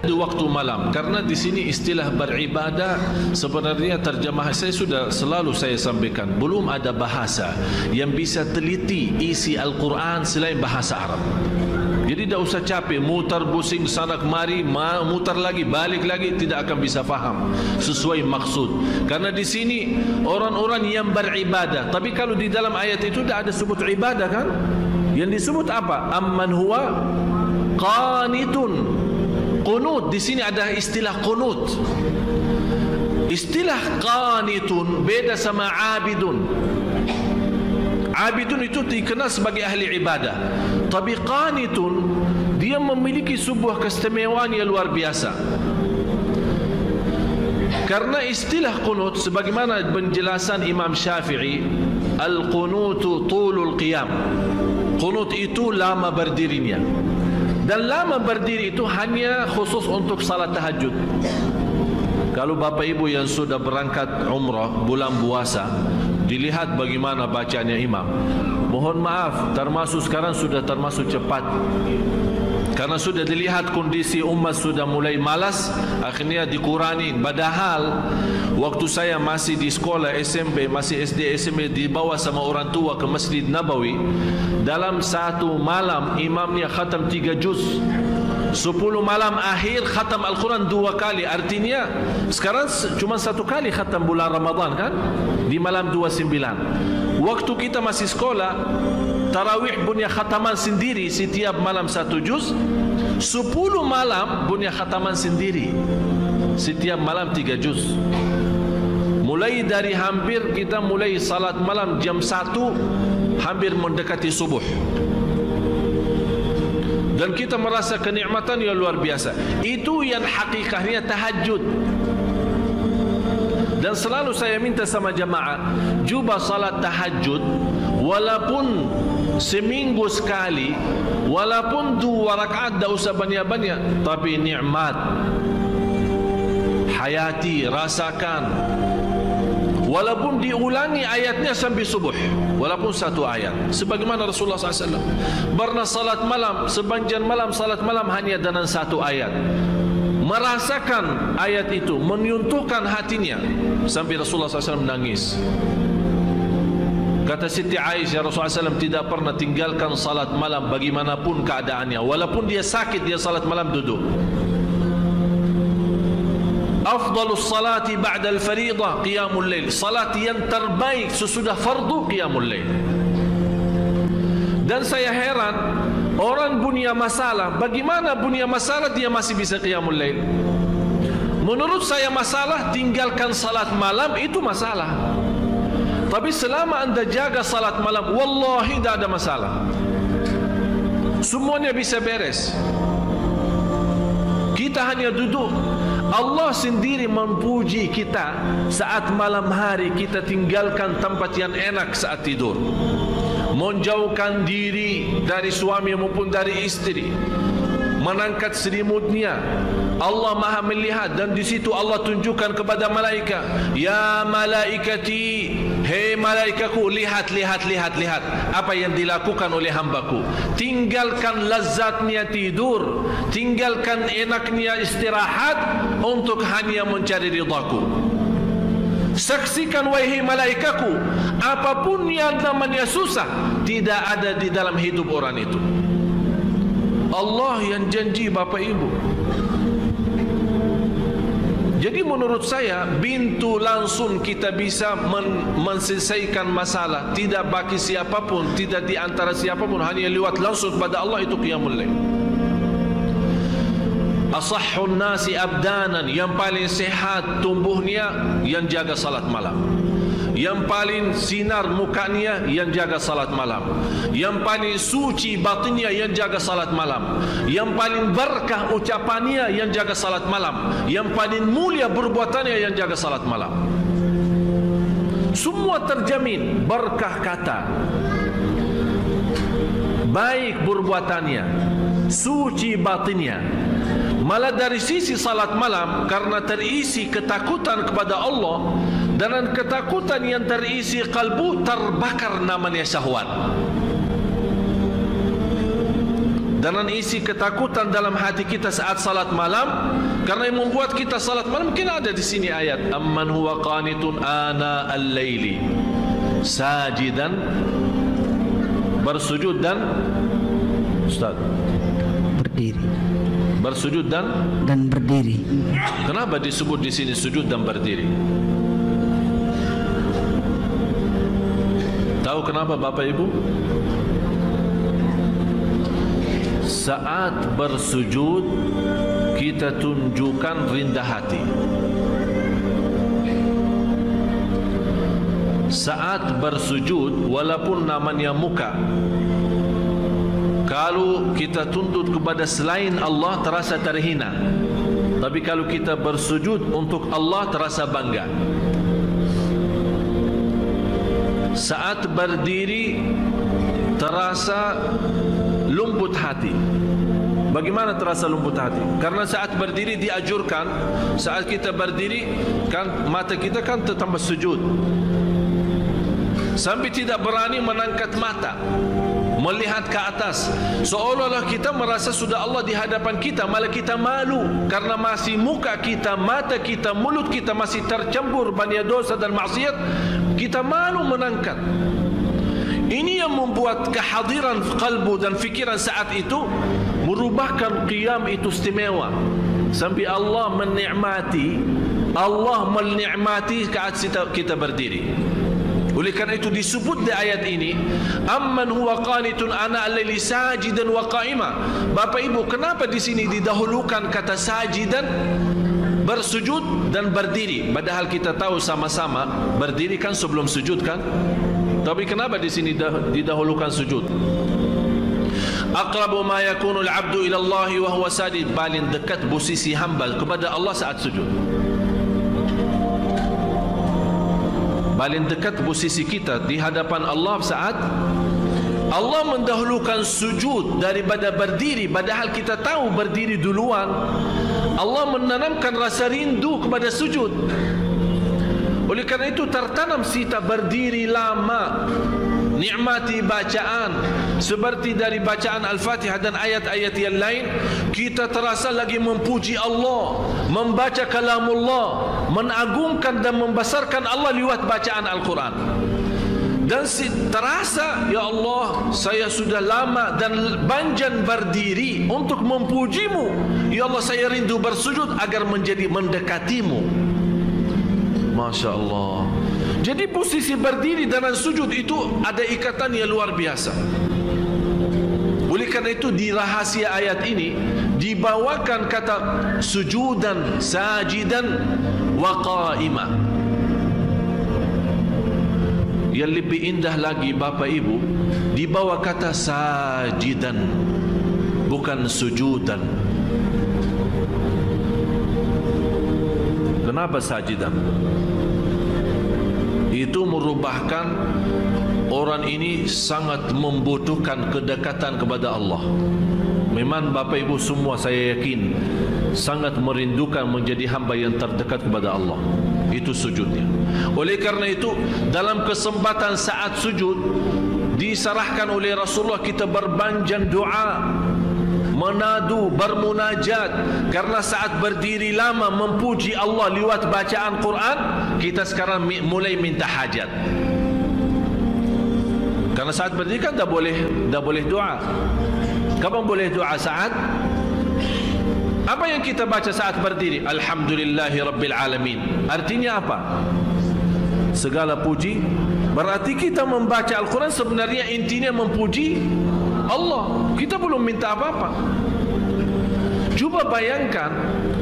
di waktu malam, karena di sini istilah beribadah sebenarnya terjemah saya selalu sampaikan, belum ada bahasa yang bisa teliti isi Al-Quran selain bahasa Arab. Jadi tidak usah capek mutar pusing sana kemari, mutar lagi balik lagi, tidak akan bisa faham sesuai maksud. Karena di sini orang-orang yang beribadah, tapi kalau di dalam ayat itu tidak ada sebut ibadah kan? Yang disebut apa? Amman huwa qanitun. Qunut, di sini ada istilah qunut. Istilah qanitun beda sama abidun. Abidun itu dikenal sebagai ahli ibadah, tapi qanitun dia memiliki sebuah keistimewaan yang luar biasa. Karena istilah qunut sebagaimana penjelasan Imam Syafi'i, al-qunutu tulul qiyam. Qunut itu lama berdirinya. Dan lama berdiri itu hanya khusus untuk salat tahajud. Kalau bapak ibu yang sudah berangkat umrah bulan puasa, dilihat bagaimana bacanya imam. Mohon maaf, termasuk sekarang sudah termasuk cepat. Karena sudah dilihat kondisi umat sudah mulai malas, akhirnya dikurangi. Padahal waktu saya masih di sekolah SMP, masih SD SMP, dibawa sama orang tua ke Masjid Nabawi, dalam satu malam imamnya khatam 3 juz. 10 malam akhir khatam Al-Quran 2 kali. Artinya sekarang cuma 1 kali khatam bulan Ramadan kan, di malam 29. Waktu kita masih sekolah, tarawih punya khataman sendiri setiap malam 1 juz. 10 malam punya khataman sendiri setiap malam 3 juz. Mulai dari hampir kita mulai salat malam jam 1 hampir mendekati subuh. Dan kita merasa kenikmatan yang luar biasa. Itu yang hakikatnya tahajud. Dan selalu saya minta sama jamaah, cuba salat tahajud walaupun seminggu sekali, walaupun 2 rakaat, tak usah banyak-banyak, tapi nikmat. Hayati, rasakan. Walaupun diulangi ayatnya sampai subuh, walaupun 1 ayat. Sebagaimana Rasulullah SAW pernah salat malam, sepanjang malam salat malam hanya dengan 1 ayat. Merasakan ayat itu, menyuntukkan hatinya, sampai Rasulullah SAW menangis. Kata Siti Aisyah, Rasulullah SAW tidak pernah tinggalkan salat malam bagaimanapun keadaannya. Walaupun dia sakit, dia salat malam duduk. Afdalus salati ba'dal faridah qiyamul lail. Salat yang terbaik sesudah fardu qiyamul lail. Dan saya heran, orang punya masalah, bagaimana punya masalah dia masih bisa qiyamul lail? Menurut saya masalah tinggalkan salat malam itu masalah. Tapi selama anda jaga salat malam, wallahi tidak ada masalah. Semuanya bisa beres. Kita hanya duduk. Allah sendiri memuji kita saat malam hari kita tinggalkan tempat yang enak saat tidur, menjauhkan diri dari suami maupun dari istri, mengangkat selimutnya. Allah Maha melihat, dan di situ Allah tunjukkan kepada malaikat, ya malaikati, hei malaikaku, lihat apa yang dilakukan oleh hambaku. Tinggalkan lazatnya tidur, tinggalkan enaknya istirahat untuk hanya mencari ridhaku. Saksikan wahai malaikaku, apapun yang namanya susah tidak ada di dalam hidup orang itu. Allah yang janji bapak ibu. Jadi menurut saya pintu langsung kita bisa menyelesaikan masalah, tidak bagi siapapun, tidak di antara siapapun, hanya lewat langsung pada Allah, itu qiyamul lail. Asahhun nasi abdanan, yang paling sehat tumbuhnya yang jaga salat malam. Yang paling sinar mukanya yang jaga salat malam. Yang paling suci batinnya yang jaga salat malam. Yang paling berkah ucapannya yang jaga salat malam. Yang paling mulia perbuatannya yang jaga salat malam. Semua terjamin berkah kata, baik perbuatannya, suci batinnya. Malah dari sisi salat malam, karena terisi ketakutan kepada Allah, dan ketakutan yang terisi kalbu, terbakar namanya syahwat. dan isi ketakutan dalam hati kita saat salat malam, karena yang membuat kita salat malam. Mungkin ada di sini ayat amman huwa qanitun ana al-laili sajidan, bersujud dan Ustaz berdiri, bersujud dan berdiri. Kenapa disebut di sini sujud dan berdiri? Tahu kenapa Bapak Ibu? Saat bersujud kita tunjukkan rendah hati. Saat bersujud walaupun namanya muka, kalau kita tuntut kepada selain Allah terasa terhina. Tapi kalau kita bersujud untuk Allah terasa bangga. Saat berdiri terasa lembut hati. Bagaimana terasa lembut hati? Karena saat berdiri diajurkan, saat kita berdiri kan mata kita kan tambah sujud, sampai tidak berani menangkat mata melihat ke atas, seolah-olah kita merasa sudah Allah di hadapan kita, malah kita malu karena masih muka kita, mata kita, mulut kita masih tercampur banyak dosa dan maksiat. Kita malu menangkat. Ini yang membuat kehadiran kalbu dan fikiran saat itu merubahkan qiyam itu istimewa, sampai Allah menikmati saat kita berdiri. Oleh kerana itu disebut di ayat ini amman huwa qanitun ana al-laili sajidan wa qa'ima. Bapak Ibu, kenapa di sini didahulukan kata sajidan, bersujud dan berdiri, padahal kita tahu sama-sama berdiri kan sebelum sujud kan? Tapi kenapa di sini didahulukan sujud? Aqrabu ma yakunu al-'abdu ila Allah wa huwa sajid, paling dekat posisi hamba kepada Allah saat sujud. Paling dekat posisi kita di hadapan Allah saat Allah mendahulukan sujud daripada berdiri, padahal kita tahu berdiri duluan. Allah menanamkan rasa rindu kepada sujud. Oleh kerana itu tertanam sita berdiri lama, nikmati bacaan, seperti dari bacaan Al-Fatihah dan ayat-ayat yang lain, kita terasa lagi memuji Allah, membaca kalamullah, mengagungkan dan membesarkan Allah lewat bacaan Al-Quran. Dan terasa, ya Allah, saya sudah lama dan banjan berdiri untuk memujimu. Ya Allah, saya rindu bersujud agar menjadi mendekatimu. Masya Allah. Jadi posisi berdiri dan sujud itu ada ikatan yang luar biasa. Oleh kerana itu di rahasia ayat ini dibawakan kata sujudan, sajidan wa qa'imah. Yang lebih indah lagi Bapak Ibu, dibawa kata sajidan, bukan sujudan. Kenapa sajidan? Itu merubahkan orang ini sangat membutuhkan kedekatan kepada Allah. Memang Bapak Ibu semua saya yakin sangat merindukan menjadi hamba yang terdekat kepada Allah. Itu sujudnya. Oleh karena itu dalam kesempatan saat sujud diserahkan oleh Rasulullah kita berbanjang doa, menadu, bermunajat. Karena saat berdiri lama memuji Allah lewat bacaan Quran, kita sekarang mulai minta hajat. Karena saat berdiri kan dah boleh doa. Kapan boleh doa saat? Apa yang kita baca saat berdiri? Alhamdulillahi Rabbil Alamin. Artinya apa? Segala puji. Berarti kita membaca Al-Quran sebenarnya intinya memuji Allah. Kita belum minta apa-apa. Cuba bayangkan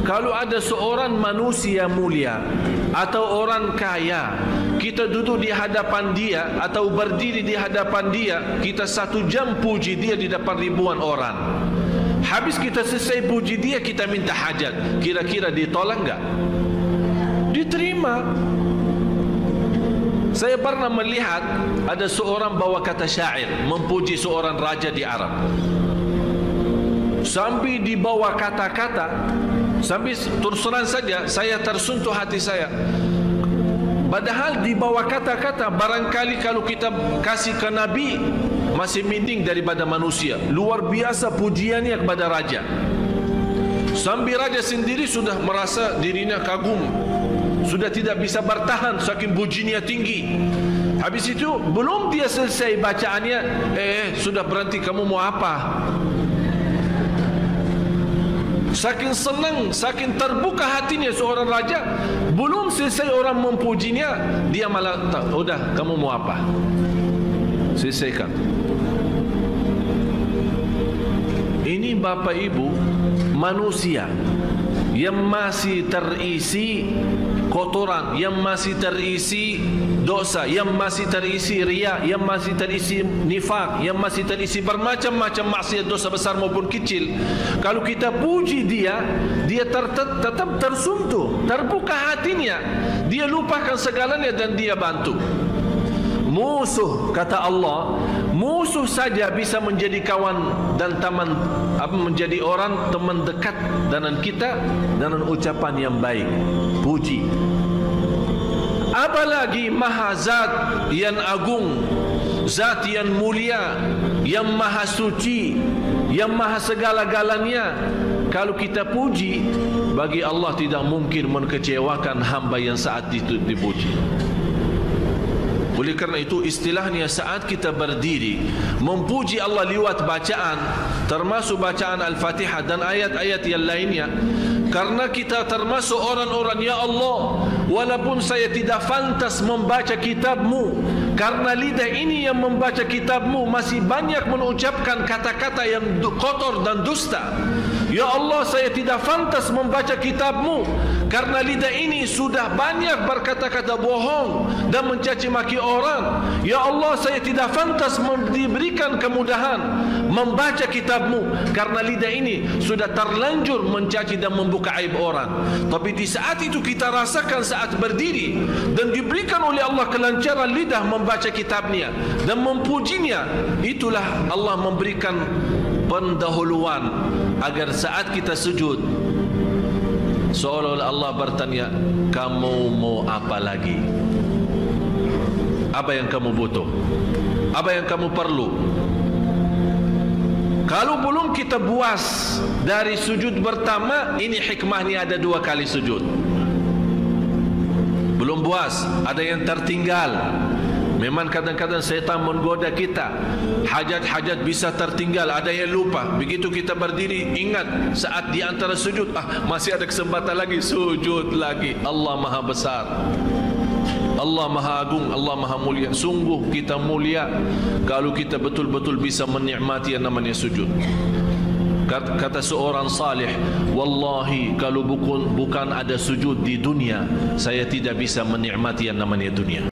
kalau ada seorang manusia mulia atau orang kaya, kita duduk di hadapan dia atau berdiri di hadapan dia, kita 1 jam puji dia di depan ribuan orang. Habis kita selesai puji dia, kita minta hajat. Kira-kira ditolak enggak? Diterima. Saya pernah melihat ada seorang bawa kata syair memuji seorang raja di Arab. Sampai dibawa kata-kata, sampai terus terang saja saya tersentuh hati saya. Padahal dibawa kata-kata, barangkali kalau kita kasih ke Nabi masih mending daripada manusia. Luar biasa pujiannya kepada raja. Sambil raja sendiri sudah merasa dirinya kagum, sudah tidak bisa bertahan saking pujiannya tinggi. Habis itu belum dia selesai bacaannya, sudah berhenti. Kamu mau apa? Saking senang, saking terbuka hatinya seorang raja, belum selesai orang memujinya, dia malah, udah, kamu mau apa? Selesaikan. Ini Bapak Ibu manusia yang masih terisi kotoran, yang masih terisi dosa, yang masih terisi riya, yang masih terisi nifak, yang masih terisi bermacam-macam maksiat, dosa besar maupun kecil. Kalau kita puji dia, dia tetap tersentuh, terbuka hatinya, dia lupakan segalanya dan dia bantu. Musuh, kata Allah, musuh saja bisa menjadi kawan dan teman, menjadi orang teman dekat dengan kita dengan ucapan yang baik, puji. Apalagi Maha Zat yang agung, Zat yang mulia, yang maha suci, yang maha segala-galanya. Kalau kita puji, bagi Allah tidak mungkin mengecewakan hamba yang saat itu dipuji. Oleh kerana itu istilahnya saat kita berdiri memuji Allah lewat bacaan, termasuk bacaan Al-Fatihah dan ayat-ayat yang lainnya, karena kita termasuk orang-orang, ya Allah, walaupun saya tidak pantas membaca kitab-Mu, karena lidah ini yang membaca kitab-Mu masih banyak mengucapkan kata-kata yang kotor dan dusta. Ya Allah, saya tidak pantas membaca kitab-Mu, karena lidah ini sudah banyak berkata-kata bohong dan mencaci maki orang. Ya Allah, saya tidak pantas diberikan kemudahan membaca kitab-Mu, karena lidah ini sudah terlanjur mencaci dan membuka aib orang. Tapi di saat itu kita rasakan saat berdiri dan diberikan oleh Allah kelancaran lidah membaca kitab-Nya dan memujinya, itulah Allah memberikan pendahuluan agar saat kita sujud seolah-olah Allah bertanya, kamu mau apa lagi? Apa yang kamu butuh? Apa yang kamu perlu? Kalau belum kita puas dari sujud pertama, ini hikmahnya ada 2 kali sujud. Belum puas, ada yang tertinggal. Memang kadang-kadang syaitan menggoda kita, hajat-hajat bisa tertinggal, ada yang lupa. Begitu kita berdiri, ingat saat di antara sujud, masih ada kesempatan lagi, sujud lagi. Allah Maha Besar, Allah Maha Agung, Allah Maha Mulia. Sungguh kita mulia kalau kita betul-betul bisa menikmati yang namanya sujud. Kata seorang salih, wallahi kalau bukan ada sujud di dunia, saya tidak bisa menikmati yang namanya dunia.